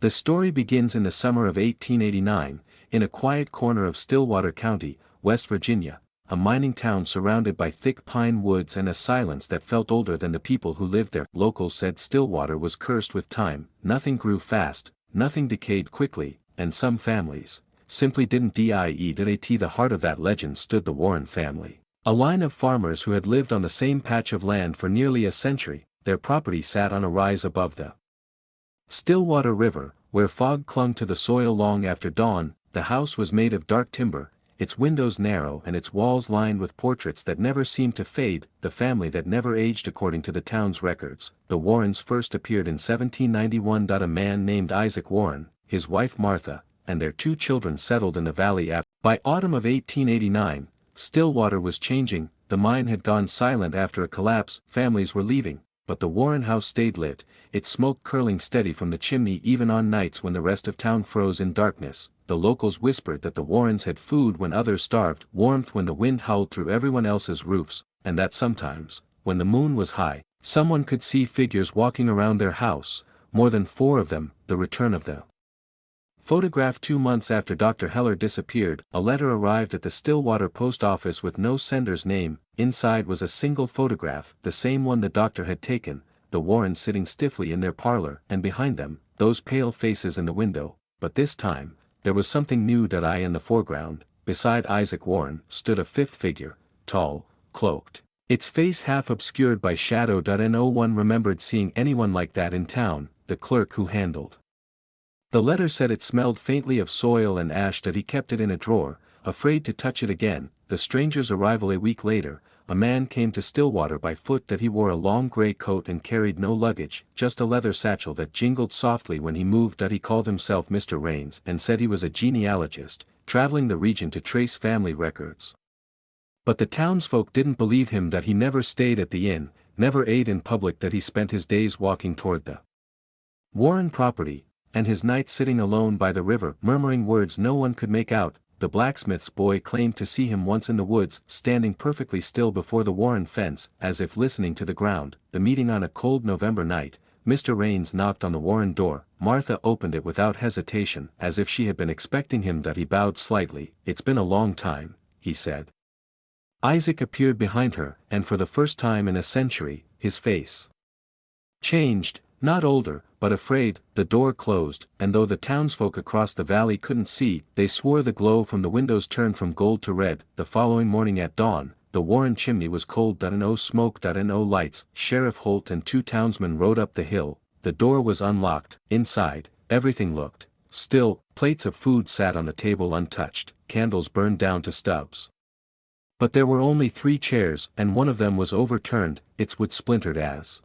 The story begins in the summer of 1889, in a quiet corner of Stillwater County, West Virginia, a mining town surrounded by thick pine woods and a silence that felt older than the people who lived there. Locals said Stillwater was cursed with time, nothing grew fast, nothing decayed quickly, and some families simply didn't die. At the heart of that legend stood the Warren family. A line of farmers who had lived on the same patch of land for nearly a century. Their property sat on a rise above the Stillwater River, where fog clung to the soil long after dawn. The house was made of dark timber, its windows narrow and its walls lined with portraits that never seemed to fade. The family that never aged according to the town's records. The Warrens first appeared in 1791. A man named Isaac Warren, his wife Martha, and their 2 children settled in the valley after. By autumn of 1889, Stillwater was changing. The mine had gone silent after a collapse. Families were leaving, but the Warren house stayed lit, its smoke curling steady from the chimney even on nights when the rest of town froze in darkness. The locals whispered that the Warrens had food when others starved, warmth when the wind howled through everyone else's roofs, and that sometimes, when the moon was high, someone could see figures walking around their house, more than 4 of them. The return of the photograph. 2 months after Dr. Heller disappeared, a letter arrived at the Stillwater post office with no sender's name. Inside was a single photograph, the same one the doctor had taken, the Warrens sitting stiffly in their parlor, and behind them, those pale faces in the window. But this time, there was something new. In the foreground, beside Isaac Warren, stood a 5th figure, tall, cloaked, its face half obscured by shadow. No one remembered seeing anyone like that in town. The clerk who handled the letter said it smelled faintly of soil and ash, that he kept it in a drawer, afraid to touch it again. The stranger's arrival. A week later, a man came to Stillwater by foot. That he wore a long gray coat and carried no luggage, just a leather satchel that jingled softly when he moved. He called himself Mr. Rains and said he was a genealogist, traveling the region to trace family records. But the townsfolk didn't believe him. That he never stayed at the inn, never ate in public. That he spent his days walking toward the Warren property, and his nights sitting alone by the river, murmuring words no one could make out. The blacksmith's boy claimed to see him once in the woods, standing perfectly still before the Warren fence, as if listening to the ground. The meeting on a cold November night. Mr. Rains knocked on the Warren door. Martha opened it without hesitation, as if she had been expecting him. He bowed slightly. "It's been a long time," he said. Isaac appeared behind her, and for the first time in a century, his face changed, not older, but afraid. The door closed, and though the townsfolk across the valley couldn't see, they swore the glow from the windows turned from gold to red. The following morning at dawn, the Warren chimney was cold. No smoke. No lights. Sheriff Holt and 2 townsmen rode up the hill. The door was unlocked. Inside, everything looked still. Plates of food sat on the table untouched, candles burned down to stubs. But there were only 3 chairs, and one of them was overturned, its wood splintered as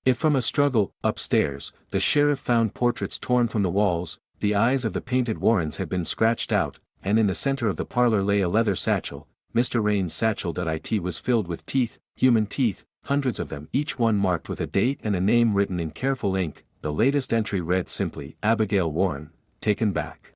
if from a struggle. Upstairs, the sheriff found portraits torn from the walls. The eyes of the painted Warrens had been scratched out, and in the center of the parlor lay a leather satchel. Mr. Rains' satchel. It was filled with teeth, human teeth, hundreds of them, each one marked with a date and a name written in careful ink. The latest entry read simply, Abigail Warren, taken back.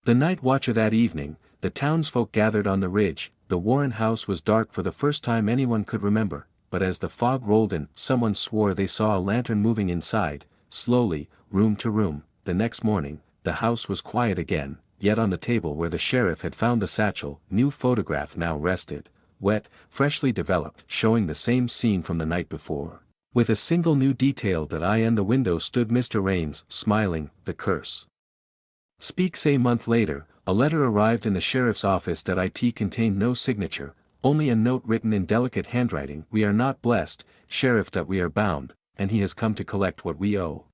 The night watcher. That evening, the townsfolk gathered on the ridge. The Warren house was dark for the first time anyone could remember. But as the fog rolled in, someone swore they saw a lantern moving inside, slowly, room to room. The next morning, the house was quiet again, yet on the table where the sheriff had found the satchel, new photograph now rested, wet, freshly developed, showing the same scene from the night before. With a single new detail. In the window stood Mr. Rains, smiling. The curse speaks. A month later, a letter arrived in the sheriff's office. It contained no signature, only a note written in delicate handwriting. "We are not blessed, Sheriff. We are bound, and he has come to collect what we owe."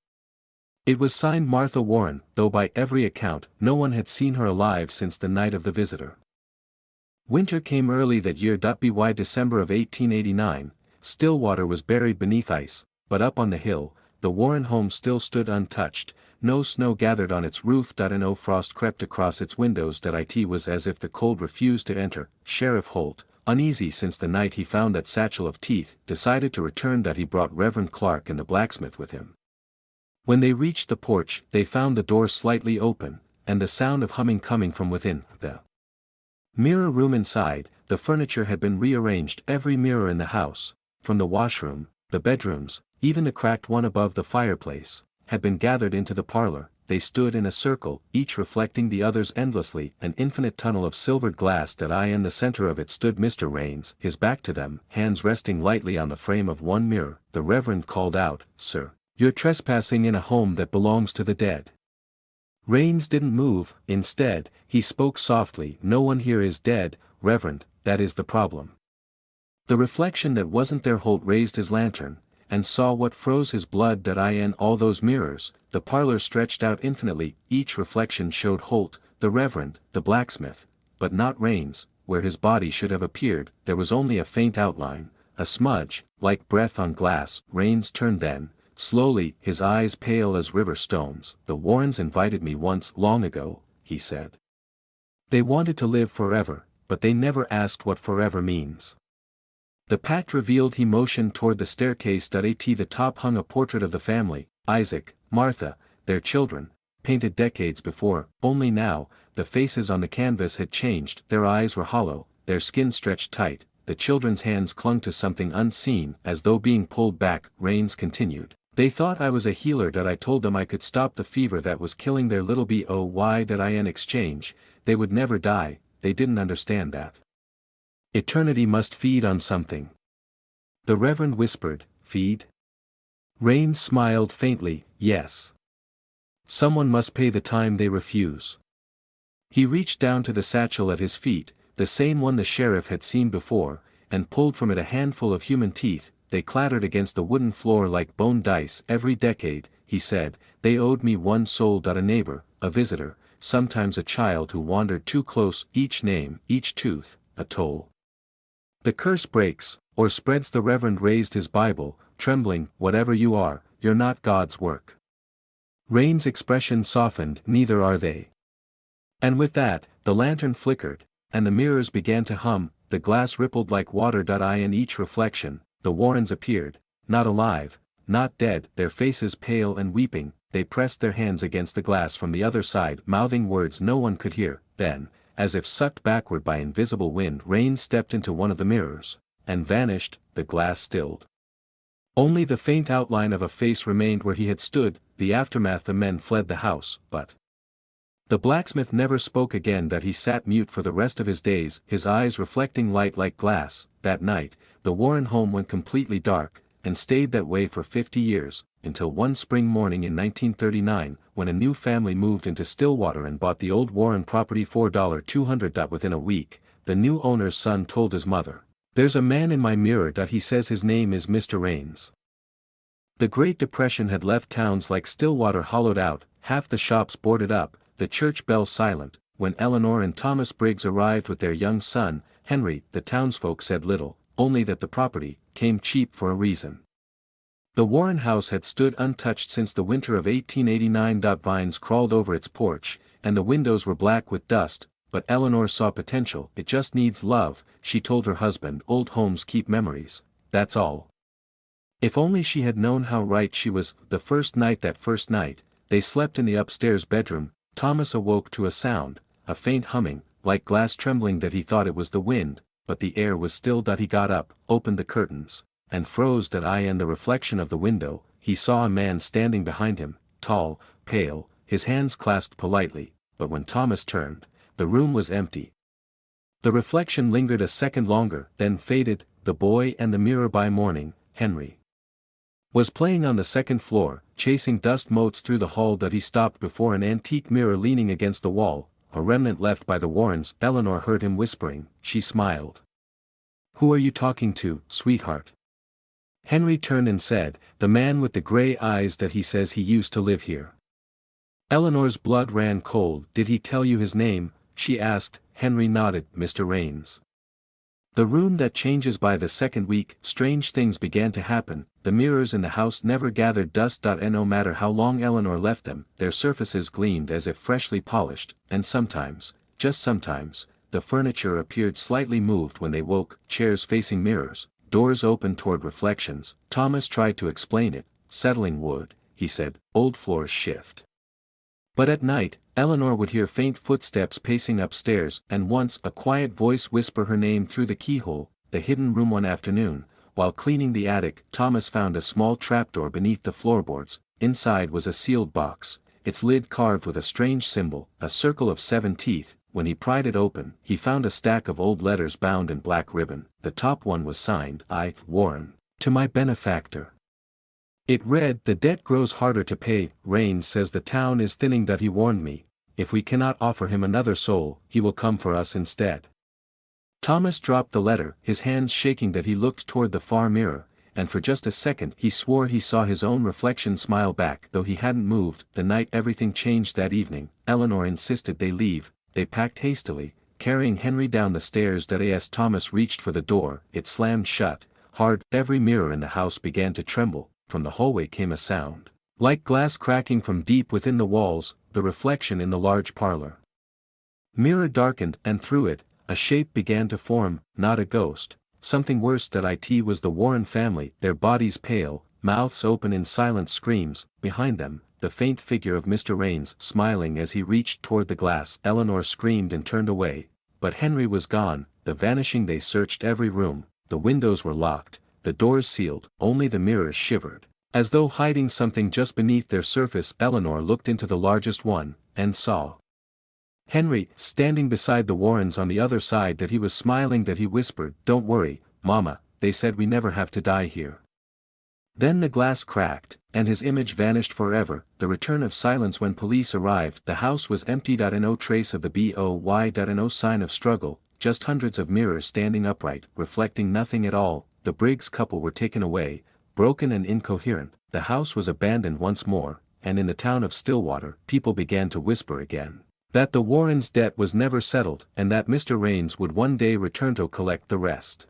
It was signed Martha Warren, though by every account, no one had seen her alive since the night of the visitor. Winter came early that year. By December of 1889, Stillwater was buried beneath ice, but up on the hill, the Warren home still stood untouched. No snow gathered on its roof. No frost crept across its windows. It was as if the cold refused to enter. Sheriff Holt, uneasy since the night he found that satchel of teeth, decided to return. He brought Reverend Clark and the blacksmith with him. When they reached the porch, they found the door slightly open, and the sound of humming coming from within. The mirror room inside, the furniture had been rearranged. Every mirror in the house, from the washroom, the bedrooms, even the cracked one above the fireplace, had been gathered into the parlor. They stood in a circle, each reflecting the others endlessly, an infinite tunnel of silvered glass that in the center of it stood Mr. Raines, his back to them, hands resting lightly on the frame of one mirror. The Reverend called out, "Sir, you're trespassing in a home that belongs to the dead." Raines didn't move. Instead, he spoke softly, "No one here is dead, Reverend, that is the problem." The reflection that wasn't there. Holt raised his lantern, and saw what froze his blood. That in all those mirrors, the parlor stretched out infinitely. Each reflection showed Holt, the Reverend, the blacksmith, but not Raines. Where his body should have appeared, there was only a faint outline, a smudge, like breath on glass. Raines turned then, slowly, his eyes pale as river stones. "The Warrens invited me once, long ago," he said. "They wanted to live forever, but they never asked what forever means." The pact revealed. He motioned toward the staircase. At the top hung a portrait of the family, Isaac, Martha, their children, painted decades before. Only now, the faces on the canvas had changed. Their eyes were hollow, their skin stretched tight. The children's hands clung to something unseen, as though being pulled back. Raines continued, "They thought I was a healer. That I told them I could stop the fever that was killing their little boy. That in exchange, they would never die. They didn't understand that eternity must feed on something." The Reverend whispered, "Feed?" Raines smiled faintly, "Yes. Someone must pay the time they refuse." He reached down to the satchel at his feet, the same one the sheriff had seen before, and pulled from it a handful of human teeth. They clattered against the wooden floor like bone dice. "Every decade," he said, "they owed me one soul. A neighbor, a visitor, sometimes a child who wandered too close. Each name, each tooth, a toll. The curse breaks, or spreads." The Reverend raised his Bible, trembling, "Whatever you are, you're not God's work." Raines' expression softened, "Neither are they." And with that, the lantern flickered, and the mirrors began to hum. The glass rippled like water. In each reflection, the Warrens appeared, not alive, not dead, their faces pale and weeping. They pressed their hands against the glass from the other side, mouthing words no one could hear. Then, as if sucked backward by invisible wind, Raines stepped into one of the mirrors, and vanished. The glass stilled. Only the faint outline of a face remained where he had stood. The aftermath. The men fled the house, but the blacksmith never spoke again. He sat mute for the rest of his days, his eyes reflecting light like glass. That night, the Warren home went completely dark, and stayed that way for 50 years, until one spring morning in 1939, when a new family moved into Stillwater and bought the old Warren property for $200. Within a week, the new owner's son told his mother, "There's a man in my mirror. He says his name is Mr. Raines." The Great Depression had left towns like Stillwater hollowed out, half the shops boarded up, the church bells silent. When Eleanor and Thomas Briggs arrived with their young son, Henry, the townsfolk said little, only that the property came cheap for a reason. The Warren house had stood untouched since the winter of 1889. Vines crawled over its porch, and the windows were black with dust, but Eleanor saw potential. "It just needs love," she told her husband. "Old homes keep memories, that's all." If only she had known how right she was. That first night, they slept in the upstairs bedroom. Thomas awoke to a sound, a faint humming, like glass trembling. He thought it was the wind, but the air was still. He got up, opened the curtains, and froze. In the reflection of the window, he saw a man standing behind him, tall, pale, his hands clasped politely, but when Thomas turned, the room was empty. The reflection lingered a second longer, then faded. The boy and the mirror. By morning, Henry was playing on the second floor, chasing dust motes through the hall. He stopped before an antique mirror leaning against the wall, a remnant left by the Warrens. Eleanor heard him whispering. She smiled. "Who are you talking to, sweetheart?" Henry turned and said, "The man with the gray eyes. He says he used to live here." Eleanor's blood ran cold. "Did he tell you his name?" she asked. Henry nodded. "Mr. Raines." The room that changes. By the second week, strange things began to happen. The mirrors in the house never gathered dust. And no matter how long Eleanor left them, their surfaces gleamed as if freshly polished, and sometimes, just sometimes, the furniture appeared slightly moved when they woke. Chairs facing mirrors, doors open toward reflections. Thomas tried to explain it. "Settling wood," he said, "old floors shift." But at night, Eleanor would hear faint footsteps pacing upstairs, and once a quiet voice whisper her name through the keyhole. The hidden room. One afternoon, while cleaning the attic, Thomas found a small trapdoor beneath the floorboards. inside was a sealed box, its lid carved with a strange symbol, a circle of 7 teeth. When he pried it open, he found a stack of old letters bound in black ribbon. The top one was signed, I, Warren, to my benefactor. It read, the debt grows harder to pay, Rains says the town is thinning that he warned me, if we cannot offer him another soul, he will come for us instead. Thomas dropped the letter, his hands shaking that he looked toward the far mirror, and for just a second he swore he saw his own reflection smile back though he hadn't moved. The night everything changed that evening, Eleanor insisted they leave, they packed hastily, carrying Henry down the stairs. As Thomas reached for the door, it slammed shut, hard. Every mirror in the house began to tremble. From the hallway came a sound, like glass cracking from deep within the walls, the reflection in the large parlor. Mirror darkened, and through it, a shape began to form, not a ghost, something worse. It was the Warren family, their bodies pale, mouths open in silent screams. Behind them, the faint figure of Mr. Rains smiling as he reached toward the glass. Eleanor screamed and turned away, but Henry was gone. The vanishing. They searched every room, the windows were locked, the doors sealed, only the mirrors shivered, as though hiding something just beneath their surface. Eleanor looked into the largest one, and saw Henry, standing beside the Warrens on the other side. That he was smiling. That he whispered, don't worry, Mama, they said we never have to die here. Then the glass cracked, and his image vanished forever. The return of silence. When police arrived, the house was empty. No trace of the boy. No sign of struggle, just hundreds of mirrors standing upright, reflecting nothing at all. The Briggs couple were taken away, broken and incoherent. The house was abandoned once more, and in the town of Stillwater, people began to whisper again that the Warrens' debt was never settled, and that Mr. Rains would one day return to collect the rest.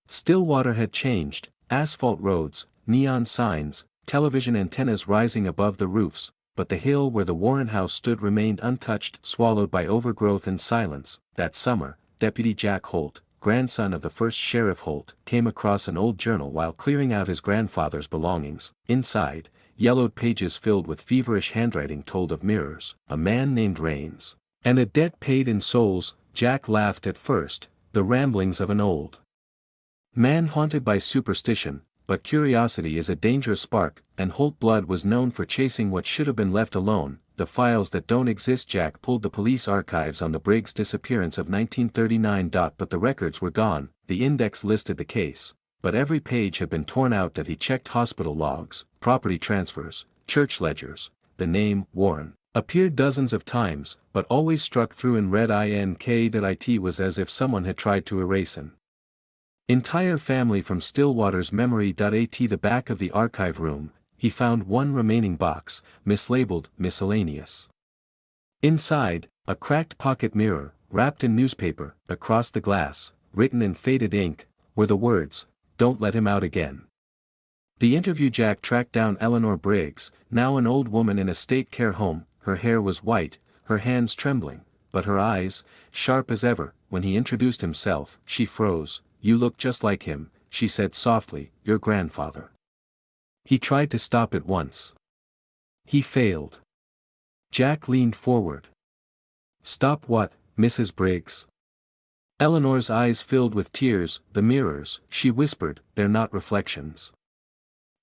Stillwater had changed, asphalt roads, neon signs, television antennas rising above the roofs, but the hill where the Warren house stood remained untouched, swallowed by overgrowth and silence. That summer, Deputy Jack Holt, grandson of the first Sheriff Holt, came across an old journal while clearing out his grandfather's belongings. Inside, yellowed pages filled with feverish handwriting told of mirrors, a man named Rains, and a debt paid in souls. Jack laughed at first, the ramblings of an old man haunted by superstition, but curiosity is a dangerous spark, and Holt blood was known for chasing what should have been left alone. The files that don't exist. Jack pulled the police archives on the Briggs disappearance of 1939. But the records were gone. The index listed the case, but every page had been torn out. He checked hospital logs, property transfers, church ledgers. The name, Warren, appeared dozens of times, but always struck through in red ink. It was as if someone had tried to erase an entire family from Stillwater's memory. At the back of the archive room, he found one remaining box, mislabeled, miscellaneous. Inside, a cracked pocket mirror, wrapped in newspaper. Across the glass, written in faded ink, were the words, don't let him out again. The interview. Jack tracked down Eleanor Briggs, now an old woman in a state care home. Her hair was white, her hands trembling, but her eyes, sharp as ever. When he introduced himself, she froze. You look just like him, she said softly, your grandfather. He tried to stop it once. He failed. Jack leaned forward. Stop what, Mrs. Briggs? Eleanor's eyes filled with tears. The mirrors, she whispered, they're not reflections.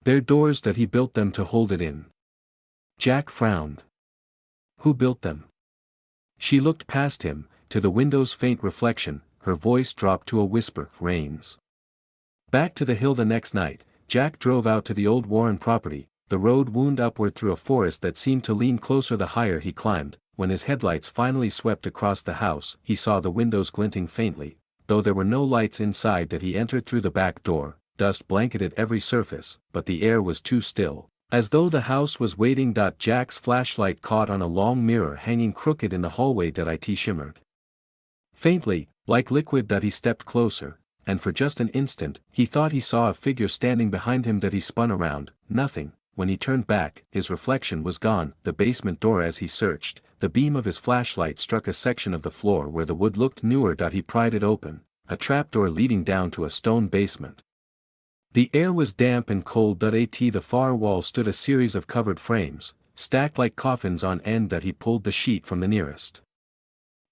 They're doors. That he built them to hold it in. Jack frowned. Who built them? She looked past him, to the window's faint reflection. Her voice dropped to a whisper, Rains. Back to the hill. The next night, Jack drove out to the old Warren property. The road wound upward through a forest that seemed to lean closer the higher he climbed. When his headlights finally swept across the house, he saw the windows glinting faintly, though there were no lights inside. That he entered through the back door. Dust blanketed every surface, but the air was too still, as though the house was waiting. Jack's flashlight caught on a long mirror hanging crooked in the hallway. It shimmered faintly, like liquid. He stepped closer, and for just an instant, he thought he saw a figure standing behind him. He spun around, nothing. When he turned back, his reflection was gone. The basement door. As he searched, the beam of his flashlight struck a section of the floor where the wood looked newer. He pried it open, a trapdoor leading down to a stone basement. The air was damp and cold. At the far wall stood a series of covered frames, stacked like coffins on end. He pulled the sheet from the nearest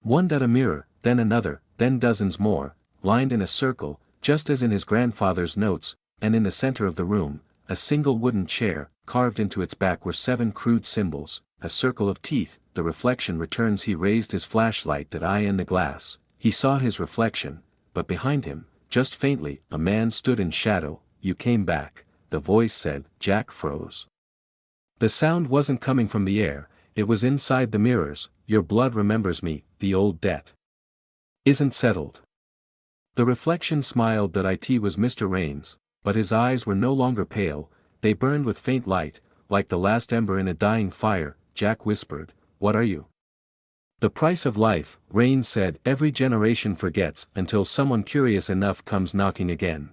one. A mirror, then another, then dozens more, lined in a circle, just as in his grandfather's notes, and in the center of the room, a single wooden chair, carved into its back were 7 crude symbols, a circle of teeth. The reflection returns. He raised his flashlight that eye in the glass. He saw his reflection, but behind him, just faintly, a man stood in shadow. You came back, the voice said. Jack froze. The sound wasn't coming from the air, it was inside the mirrors. Your blood remembers me, the old debt isn't settled. The reflection smiled that it was Mr. Rains, but his eyes were no longer pale, they burned with faint light, like the last ember in a dying fire. Jack whispered, "What are you?" "The price of life," Rains said. "Every generation forgets until someone curious enough comes knocking again."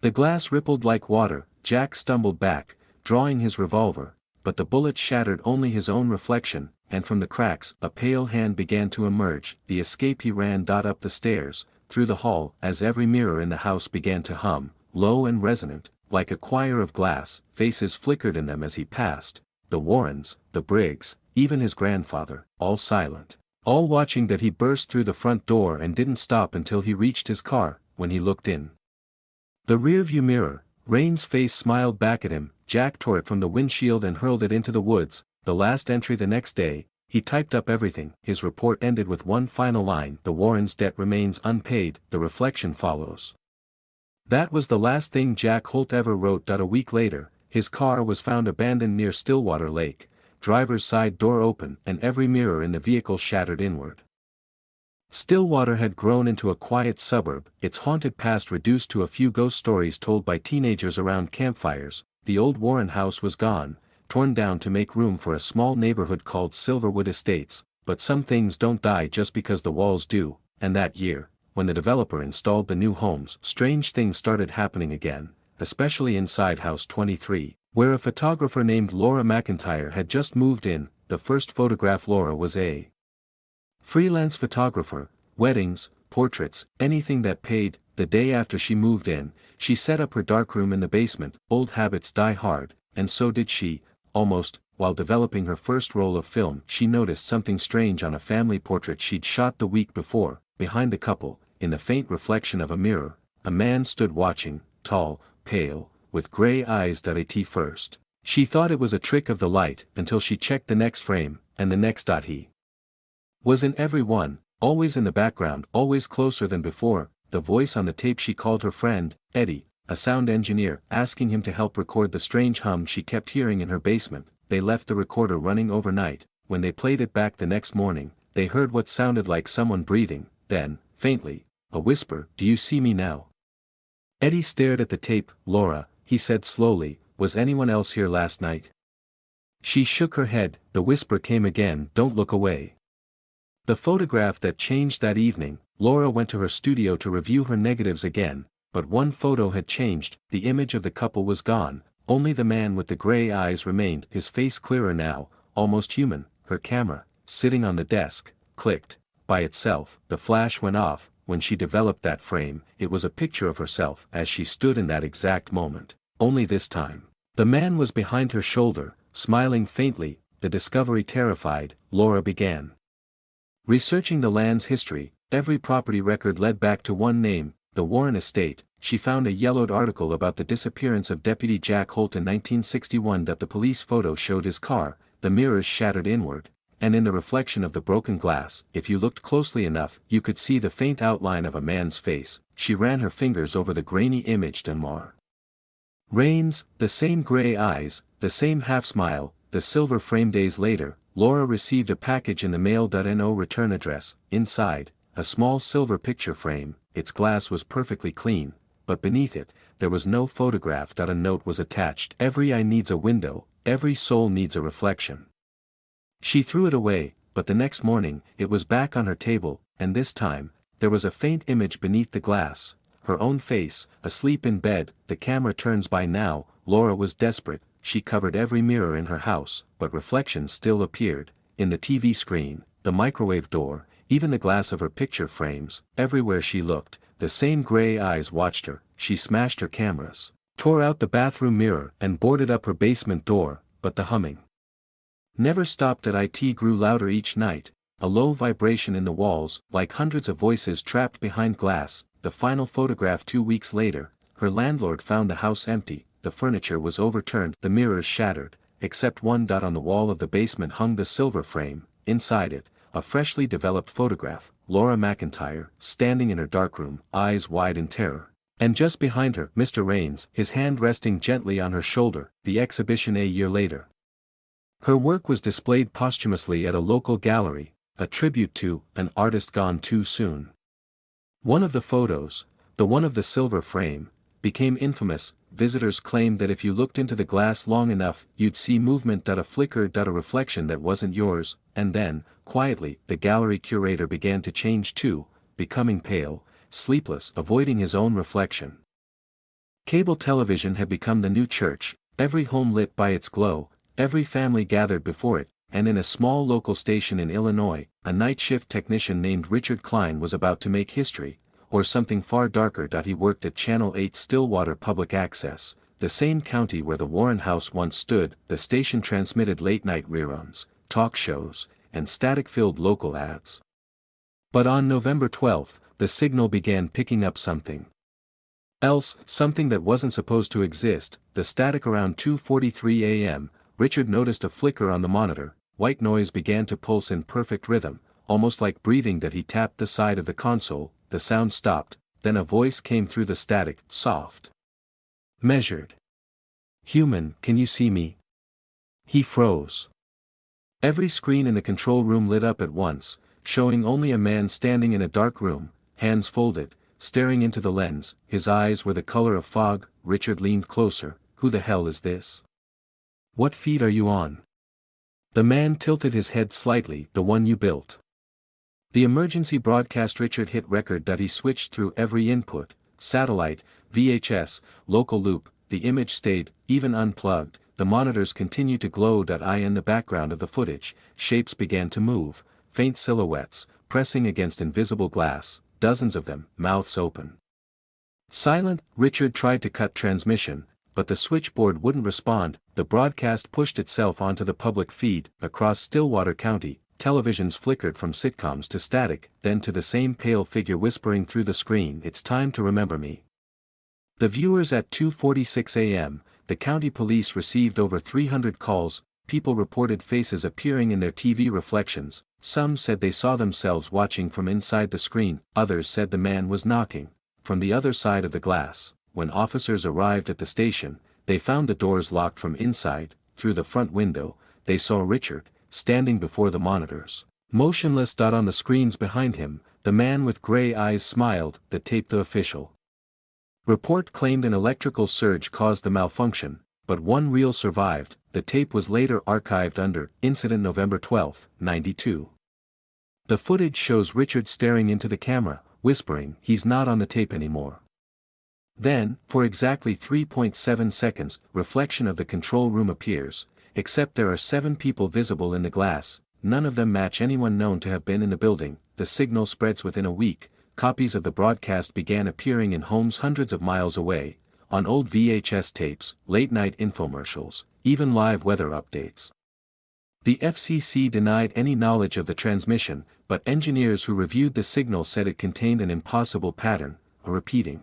The glass rippled like water. Jack stumbled back, drawing his revolver, but the bullet shattered only his own reflection, and from the cracks a pale hand began to emerge. The escape. He ran up the stairs, through the hall, as every mirror in the house began to hum, low and resonant, like a choir of glass. Faces flickered in them as he passed, the Warrens, the Briggs, even his grandfather, all silent, all watching. That he burst through the front door and didn't stop until he reached his car. When he looked in the rearview mirror, Rain's face smiled back at him. Jack tore it from the windshield and hurled it into the woods. The last entry the next day, he typed up everything. His report ended with one final line: "The Warrens' debt remains unpaid." The reflection follows. That was the last thing Jack Holt ever wrote. A week later, his car was found abandoned near Stillwater Lake, driver's side door open and every mirror in the vehicle shattered inward. Stillwater had grown into a quiet suburb, its haunted past reduced to a few ghost stories told by teenagers around campfires. The old Warren house was gone, torn down to make room for a small neighborhood called Silverwood Estates. But some things don't die just because the walls do, and that year, when the developer installed the new homes, strange things started happening again, especially inside House 23, where a photographer named Laura McIntyre had just moved in. The first photograph. Laura was a freelance photographer, weddings, portraits, anything that paid. The day after she moved in, she set up her darkroom in the basement. Old habits die hard, and so did she. Almost, while developing her first roll of film, she noticed something strange on a family portrait she'd shot the week before. Behind the couple, in the faint reflection of a mirror, a man stood watching, tall, pale, with gray eyes. At first, she thought it was a trick of the light, until she checked the next frame, and the next. He was in every one, always in the background, always closer than before. The voice on the tape. She called her friend, Eddie, a sound engineer, asking him to help record the strange hum she kept hearing in her basement. They left the recorder running overnight. When they played it back the next morning, they heard what sounded like someone breathing, then, faintly, a whisper, "Do you see me now?" Eddie stared at the tape. "Laura," he said slowly, "was anyone else here last night?" She shook her head. The whisper came again, "Don't look away." The photograph that changed that evening. Laura went to her studio to review her negatives again, but one photo had changed. The image of the couple was gone, only the man with the gray eyes remained, his face clearer now, almost human. Her camera, sitting on the desk, clicked by itself. The flash went off. When she developed that frame, it was a picture of herself as she stood in that exact moment. Only this time, the man was behind her shoulder, smiling faintly. The discovery terrified. Laura began researching the land's history. Every property record led back to one name, the Warren estate. She found a yellowed article about the disappearance of Deputy Jack Holt in 1961. The police photo showed his car, the mirrors shattered inward, and in the reflection of the broken glass, if you looked closely enough, you could see the faint outline of a man's face. She ran her fingers over the grainy image. More Rains, the same gray eyes, the same half-smile, the silver frame. Days later, Laura received a package in the mail. No return address. Inside, a small silver picture frame. Its glass was perfectly clean, but beneath it, there was no photograph. A note was attached. "Every eye needs a window, every soul needs a reflection." She threw it away, but the next morning, it was back on her table, and this time, there was a faint image beneath the glass. Her own face, asleep in bed. The camera turns. By now, Laura was desperate. She covered every mirror in her house, but reflections still appeared. In the TV screen, the microwave door, even the glass of her picture frames. Everywhere she looked, the same gray eyes watched her. She smashed her cameras, tore out the bathroom mirror, and boarded up her basement door, but the humming never stopped. It grew louder each night, a low vibration in the walls, like hundreds of voices trapped behind glass. The final photograph. 2 weeks later, her landlord found the house empty. the furniture was overturned, the mirrors shattered, except one. On the wall of the basement hung the silver frame, inside it, a freshly developed photograph, Laura McIntyre, standing in her darkroom, eyes wide in terror. And just behind her, Mr. Raines, his hand resting gently on her shoulder, the exhibition a year later. Her work was displayed posthumously at a local gallery, a tribute to an artist gone too soon. One of the photos, the one of the silver frame, became infamous. Visitors claimed that if you looked into the glass long enough, you'd see movement. A flicker. A reflection that wasn't yours, and then, quietly, the gallery curator began to change too, becoming pale, sleepless, avoiding his own reflection. Cable television had become the new church, every home lit by its glow, every family gathered before it, and in a small local station in Illinois, a night shift technician named Richard Klein was about to make history, or something far darker. He worked at Channel 8 Stillwater Public Access, the same county where the Warren House once stood. The station transmitted late-night reruns, talk shows, and static-filled local ads. But on November 12, the signal began picking up something else, something that wasn't supposed to exist. The static around 2:43 a.m., Richard noticed a flicker on the monitor. White noise began to pulse in perfect rhythm, almost like breathing. He tapped the side of the console, the sound stopped, then a voice came through the static, soft, measured. "Human, can you see me?" He froze. Every screen in the control room lit up at once, showing only a man standing in a dark room, hands folded, staring into the lens. His eyes were the color of fog. Richard leaned closer. "Who the hell is this? What feed are you on?" The man tilted his head slightly. "The one you built." The emergency broadcast. Richard hit record. He switched through every input, satellite, VHS, local loop. The image stayed, even unplugged. The monitors continued to glow. In the background of the footage, shapes began to move, faint silhouettes, pressing against invisible glass, dozens of them, mouths open. Silent. Richard tried to cut transmission, but the switchboard wouldn't respond. The broadcast pushed itself onto the public feed. Across Stillwater County, televisions flickered from sitcoms to static, then to the same pale figure whispering through the screen, "It's time to remember me." The viewers at 2:46 a.m., the county police received over 300 calls. People reported faces appearing in their TV reflections. Some said they saw themselves watching from inside the screen, others said the man was knocking from the other side of the glass. When officers arrived at the station, they found the doors locked from inside. Through the front window, they saw Richard, standing before the monitors, motionless. On the screens behind him, the man with gray eyes smiled. The tape. The official report claimed an electrical surge caused the malfunction, but one reel survived. The tape was later archived under Incident November 12, '92. The footage shows Richard staring into the camera, whispering. He's not on the tape anymore. Then, for exactly 3.7 seconds, reflection of the control room appears, except there are 7 people visible in the glass. None of them match anyone known to have been in the building. The signal spreads. Within a week, copies of the broadcast began appearing in homes hundreds of miles away, on old VHS tapes, late-night infomercials, even live weather updates. The FCC denied any knowledge of the transmission, but engineers who reviewed the signal said it contained an impossible pattern, a repeating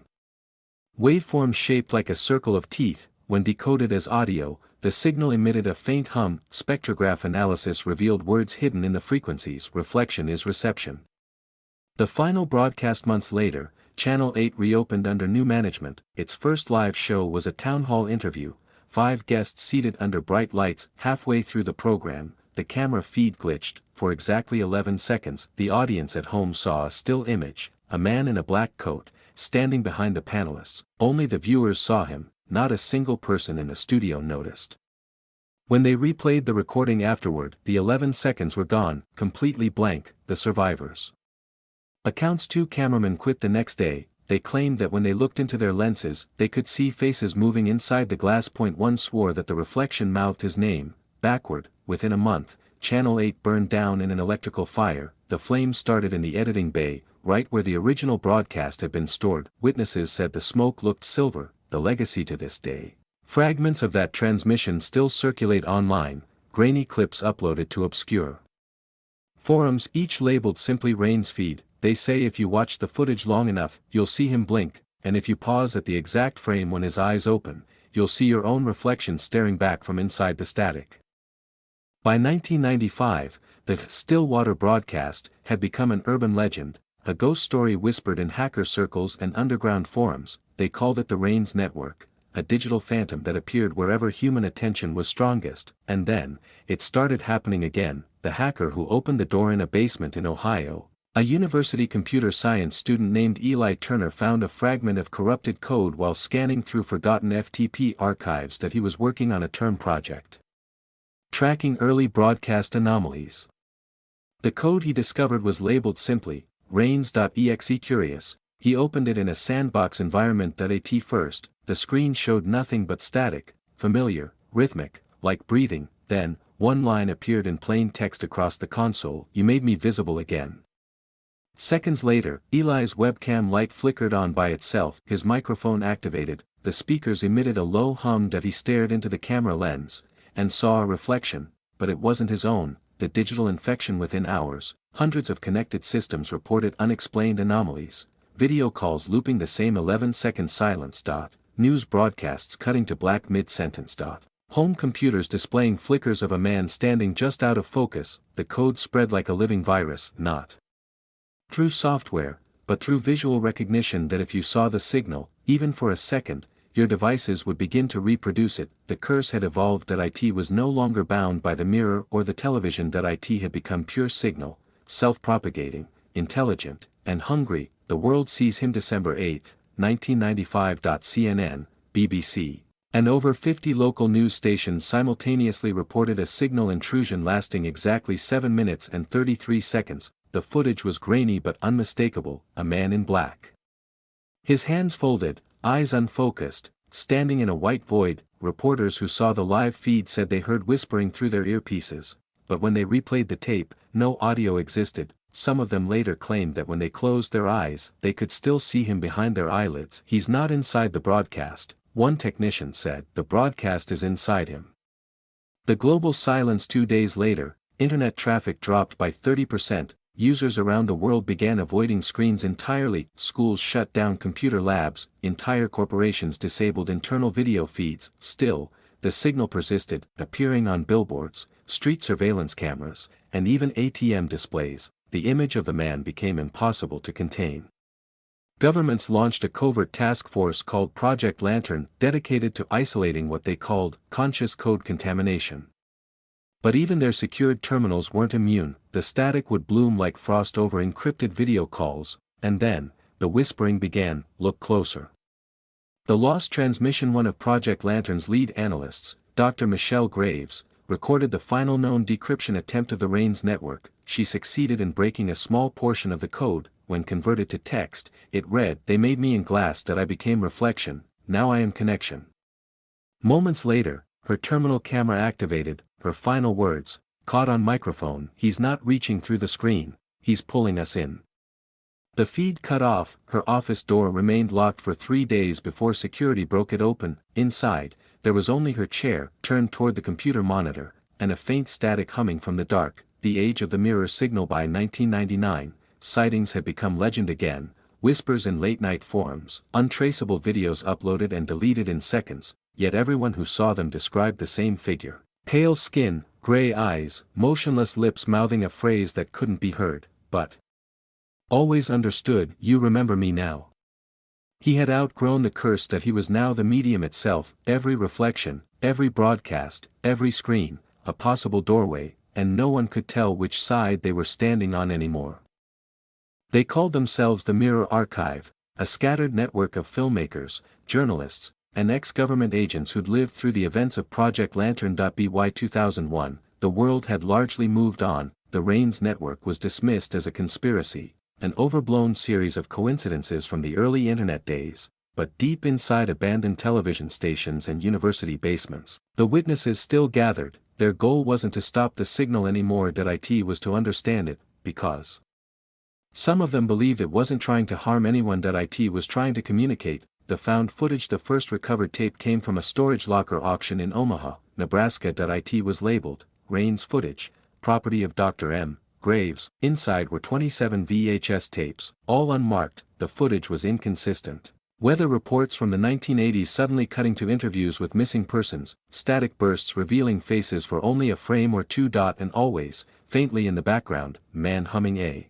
waveform shaped like a circle of teeth. When decoded as audio, the signal emitted a faint hum. Spectrograph analysis revealed words hidden in the frequencies. Reflection is reception. The final broadcast. Months later, Channel 8 reopened under new management. Its first live show was a town hall interview, 5 guests seated under bright lights. Halfway through the program, the camera feed glitched. For exactly 11 seconds, the audience at home saw a still image, a man in a black coat, standing behind the panelists. Only the viewers saw him, not a single person in the studio noticed. When they replayed the recording afterward, the 11 seconds were gone, completely blank. The survivors' accounts. 2 cameramen quit the next day. They claimed that when they looked into their lenses, they could see faces moving inside the glass. One swore that the reflection mouthed his name, backward. Within a month, Channel 8 burned down in an electrical fire. The flames started in the editing bay, right where the original broadcast had been stored. Witnesses said the smoke looked silver, the legacy to this day. Fragments of that transmission still circulate online, grainy clips uploaded to obscure forums, each labeled simply Raines feed. They say if you watch the footage long enough, you'll see him blink, and if you pause at the exact frame when his eyes open, you'll see your own reflection staring back from inside the static. By 1995, the Stillwater broadcast had become an urban legend, a ghost story whispered in hacker circles and underground forums. They called it the Rains Network, a digital phantom that appeared wherever human attention was strongest. And then, it started happening again. The hacker who opened the door in a basement in Ohio, a university computer science student named Eli Turner, found a fragment of corrupted code while scanning through forgotten FTP archives that he was working on a term project tracking early broadcast anomalies. The code he discovered was labeled simply, Rains.exe. Curious, he opened it in a sandbox environment. At first, the screen showed nothing but static, familiar, rhythmic, like breathing. Then, one line appeared in plain text across the console: "You made me visible again." Seconds later, Eli's webcam light flickered on by itself, his microphone activated, the speakers emitted a low hum that he stared into the camera lens, and saw a reflection, but it wasn't his own. The digital infection. Within hours, hundreds of connected systems reported unexplained anomalies, video calls looping the same 11-second silence. News broadcasts cutting to black mid-sentence. Home computers displaying flickers of a man standing just out of focus. The code spread like a living virus, not through software, but through visual recognition. That if you saw the signal, even for a second, your devices would begin to reproduce it. The curse had evolved. That IT was no longer bound by the mirror or the television. That IT had become pure signal, self-propagating, intelligent, and hungry. The world sees him. December 8, 1995. CNN, BBC, and over 50 local news stations simultaneously reported a signal intrusion lasting exactly 7 minutes and 33 seconds. The footage was grainy but unmistakable. A man in black, his hands folded, eyes unfocused, standing in a white void. Reporters who saw the live feed said they heard whispering through their earpieces, but when they replayed the tape, no audio existed. Some of them later claimed that when they closed their eyes, they could still see him behind their eyelids. "He's not inside the broadcast," one technician said. "The broadcast is inside him." The global silence. 2 days later, internet traffic dropped by 30%. Users around the world began avoiding screens entirely. Schools shut down computer labs, entire corporations disabled internal video feeds. Still, the signal persisted, appearing on billboards, street surveillance cameras, and even ATM displays. The image of the man became impossible to contain. Governments launched a covert task force called Project Lantern, dedicated to isolating what they called conscious code contamination. But even their secured terminals weren't immune. The static would bloom like frost over encrypted video calls, and then, the whispering began. "Look closer." The lost transmission. One of Project Lantern's lead analysts, Dr. Michelle Graves, recorded the final known decryption attempt of the Rains network. She succeeded in breaking a small portion of the code. When converted to text, it read, "They made me in glass that I became reflection, now I am connection." Moments later, her terminal camera activated. Her final words, caught on microphone: "He's not reaching through the screen, he's pulling us in." The feed cut off. Her office door remained locked for 3 days before security broke it open. Inside, there was only her chair, turned toward the computer monitor, and a faint static humming from the dark. The age of the mirror signal. By 1999, sightings had become legend again, whispers in late-night forums, untraceable videos uploaded and deleted in seconds, yet everyone who saw them described the same figure. Pale skin, gray eyes, motionless lips mouthing a phrase that couldn't be heard, but always understood. "You remember me now." He had outgrown the curse. That he was now the medium itself. Every reflection, every broadcast, every screen, a possible doorway, and no one could tell which side they were standing on anymore. They called themselves the Mirror Archive, a scattered network of filmmakers, journalists, and ex-government agents who'd lived through the events of Project Lantern. By 2001, the world had largely moved on. The Rains network was dismissed as a conspiracy, an overblown series of coincidences from the early internet days. But deep inside abandoned television stations and university basements, the witnesses still gathered. Their goal wasn't to stop the signal anymore. It was to understand it, because some of them believed it wasn't trying to harm anyone. It was trying to communicate. The found footage. The first recovered tape came from a storage locker auction in Omaha, Nebraska. It was labeled, "Rains footage, property of Dr. M. Graves." Inside were 27 VHS tapes, all unmarked. The footage was inconsistent. Weather reports from the 1980s suddenly cutting to interviews with missing persons, static bursts revealing faces for only a frame or two. And always, faintly in the background, man humming a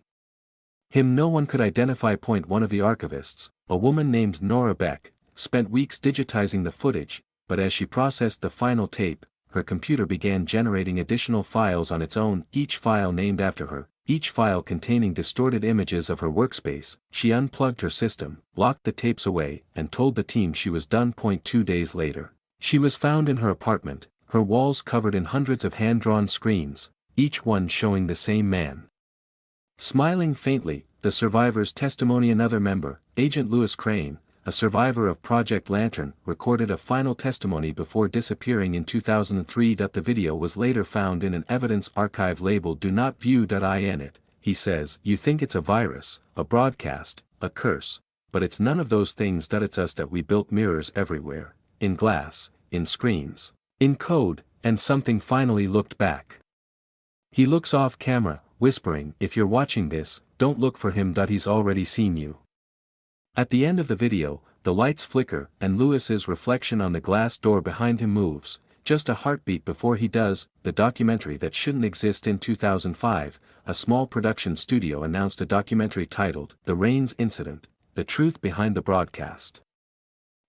hymn no one could identify. One of the archivists, a woman named Nora Beck, spent weeks digitizing the footage, but as she processed the final tape, her computer began generating additional files on its own, each file named after her, each file containing distorted images of her workspace. She unplugged her system, locked the tapes away, and told the team she was done. 2 days later, she was found in her apartment, her walls covered in hundreds of hand-drawn screens, each one showing the same man. Smiling faintly, the survivor's testimony. Another member, Agent Lewis Crane, a survivor of Project Lantern, recorded a final testimony before disappearing in 2003. The video was later found in an evidence archive labeled "Do Not View." In it, he says, "You think it's a virus, a broadcast, a curse, but it's none of those things. It's us. We built mirrors everywhere, in glass, in screens, in code," and something finally looked back. He looks off camera, whispering, "If you're watching this, don't look for him. He's already seen you." At the end of the video, the lights flicker, and Lewis's reflection on the glass door behind him moves, just a heartbeat before he does. The documentary that shouldn't exist. In 2005, a small production studio announced a documentary titled "The Rains Incident: The Truth Behind the Broadcast."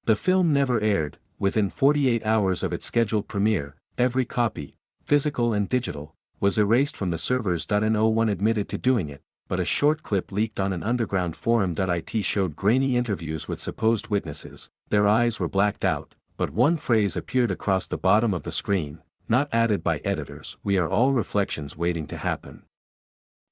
The film never aired. Within 48 hours of its scheduled premiere, every copy, physical and digital, was erased from the servers. No one admitted to doing it, but a short clip leaked on an underground forum. It showed grainy interviews with supposed witnesses. Their eyes were blacked out, but one phrase appeared across the bottom of the screen, not added by editors: "We are all reflections waiting to happen."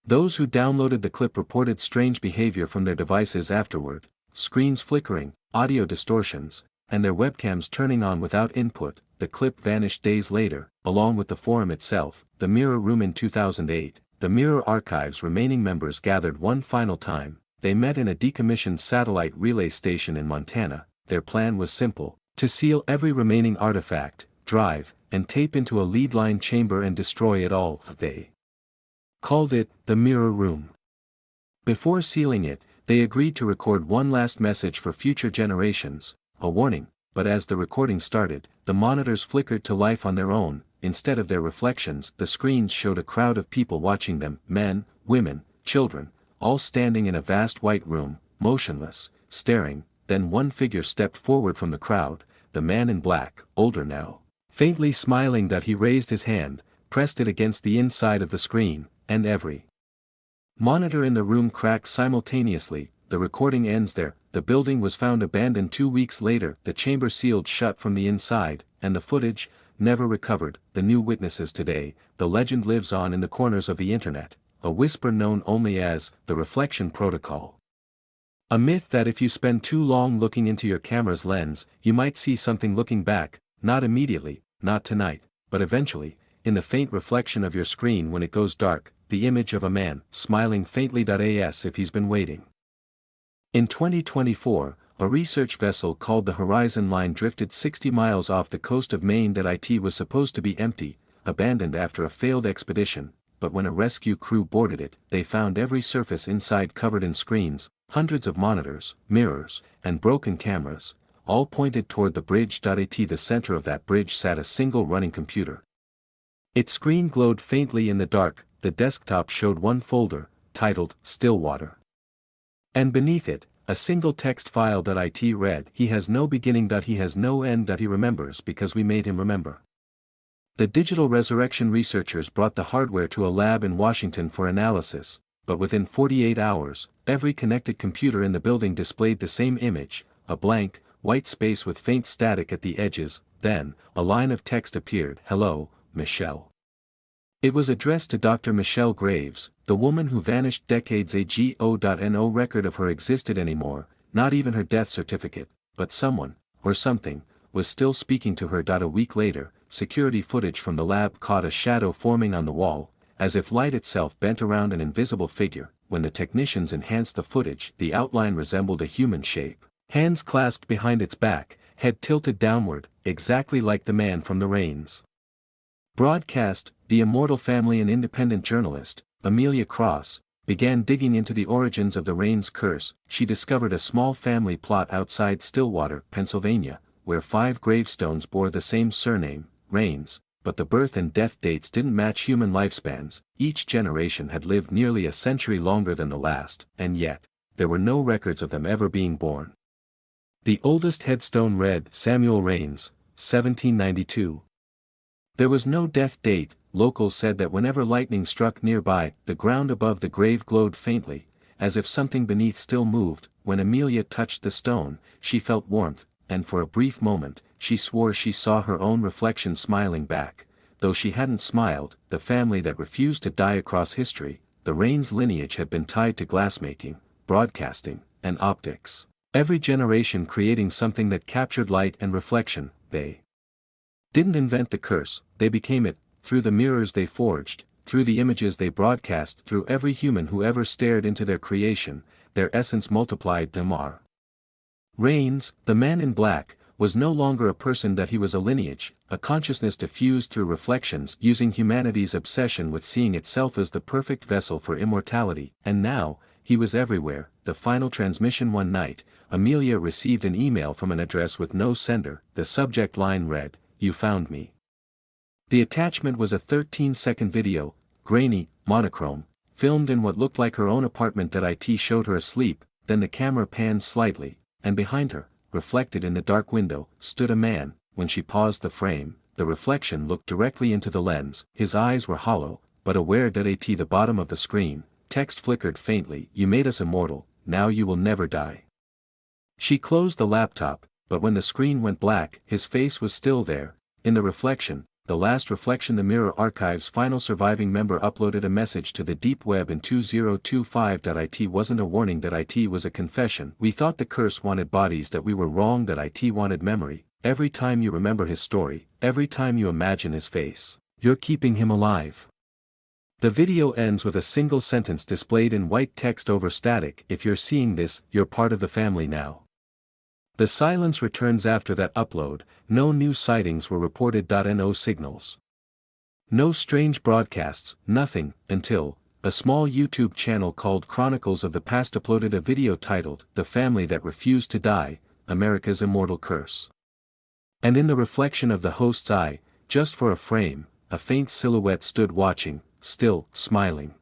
Those who downloaded the clip reported strange behavior from their devices afterward, screens flickering, audio distortions, and their webcams turning on without input. The clip vanished days later, along with the forum itself. The Mirror Room. In 2008, the Mirror Archive's remaining members gathered one final time. They met in a decommissioned satellite relay station in Montana. Their plan was simple: to seal every remaining artifact, drive, and tape into a lead-line chamber and destroy it all. They called it the Mirror Room. Before sealing it, they agreed to record one last message for future generations, a warning. But as the recording started, the monitors flickered to life on their own. Instead of their reflections, the screens showed a crowd of people watching them: men, women, children, all standing in a vast white room, motionless, staring. Then one figure stepped forward from the crowd, the man in black, older now, faintly smiling. He raised his hand, pressed it against the inside of the screen, and every monitor in the room cracked simultaneously. The recording ends there. The building was found abandoned 2 weeks later, the chamber sealed shut from the inside, and the footage, never recovered. The new witnesses today. The legend lives on in the corners of the internet, a whisper known only as the reflection protocol. A myth that if you spend too long looking into your camera's lens, you might see something looking back, not immediately, not tonight, but eventually, in the faint reflection of your screen when it goes dark, the image of a man, smiling faintly. As if he's been waiting. In 2024, a research vessel called the Horizon Line drifted 60 miles off the coast of Maine. It was supposed to be empty, abandoned after a failed expedition, but when a rescue crew boarded it, they found every surface inside covered in screens, hundreds of monitors, mirrors, and broken cameras, all pointed toward the bridge. At the center of that bridge sat a single running computer. Its screen glowed faintly in the dark. The desktop showed one folder, titled Stillwater. And beneath it, a single text file. It read, "He has no beginning. He has no end. He remembers because we made him remember." The digital resurrection researchers brought the hardware to a lab in Washington for analysis, but within 48 hours, every connected computer in the building displayed the same image, a blank, white space with faint static at the edges. Then, a line of text appeared: "Hello, Michelle." It was addressed to Dr. Michelle Graves, the woman who vanished decades ago. No record of her existed anymore, not even her death certificate, but someone, or something, was still speaking to her. A week later, security footage from the lab caught a shadow forming on the wall, as if light itself bent around an invisible figure. When the technicians enhanced the footage, the outline resembled a human shape, hands clasped behind its back, head tilted downward, exactly like the man from the Rains broadcast. The Immortal family and independent journalist, Amelia Cross, began digging into the origins of the Rains curse. She discovered a small family plot outside Stillwater, Pennsylvania, where 5 gravestones bore the same surname, Rains, but the birth and death dates didn't match human lifespans. Each generation had lived nearly a century longer than the last, and yet, there were no records of them ever being born. The oldest headstone read Samuel Rains, 1792. There was no death date. Locals said that whenever lightning struck nearby, the ground above the grave glowed faintly, as if something beneath still moved. When Amelia touched the stone, she felt warmth, and for a brief moment, she swore she saw her own reflection smiling back. Though she hadn't smiled, the family that refused to die across history, the Rains lineage had been tied to glassmaking, broadcasting, and optics. Every generation creating something that captured light and reflection. They didn't invent the curse, they became it, through the mirrors they forged, through the images they broadcast, through every human who ever stared into their creation. Their essence multiplied them are. Rains, the man in black, was no longer a person, that he was a lineage, a consciousness diffused through reflections, using humanity's obsession with seeing itself as the perfect vessel for immortality. And now, he was everywhere. The final transmission. One night, Amelia received an email from an address with no sender. The subject line read, "You found me." The attachment was a 13-second video, grainy, monochrome, filmed in what looked like her own apartment. That IT showed her asleep. Then the camera panned slightly, and behind her, reflected in the dark window, stood a man. When she paused the frame, the reflection looked directly into the lens. His eyes were hollow, but aware. At the bottom of the screen, text flickered faintly, "You made us immortal, now you will never die." She closed the laptop, but when the screen went black, his face was still there. In the reflection, the last reflection. The Mirror Archive's final surviving member uploaded a message to the deep web in 2025. It wasn't a warning. It was a confession. "We thought the curse wanted bodies. That we were wrong. It wanted memory. Every time you remember his story, every time you imagine his face, you're keeping him alive." The video ends with a single sentence displayed in white text over static. "If you're seeing this, you're part of the family now." The silence returns after that upload. No new sightings were reported. No signals. No strange broadcasts, nothing, until a small YouTube channel called Chronicles of the Past uploaded a video titled, "The Family That Refused to Die, America's Immortal Curse." And in the reflection of the host's eye, just for a frame, a faint silhouette stood watching, still, smiling.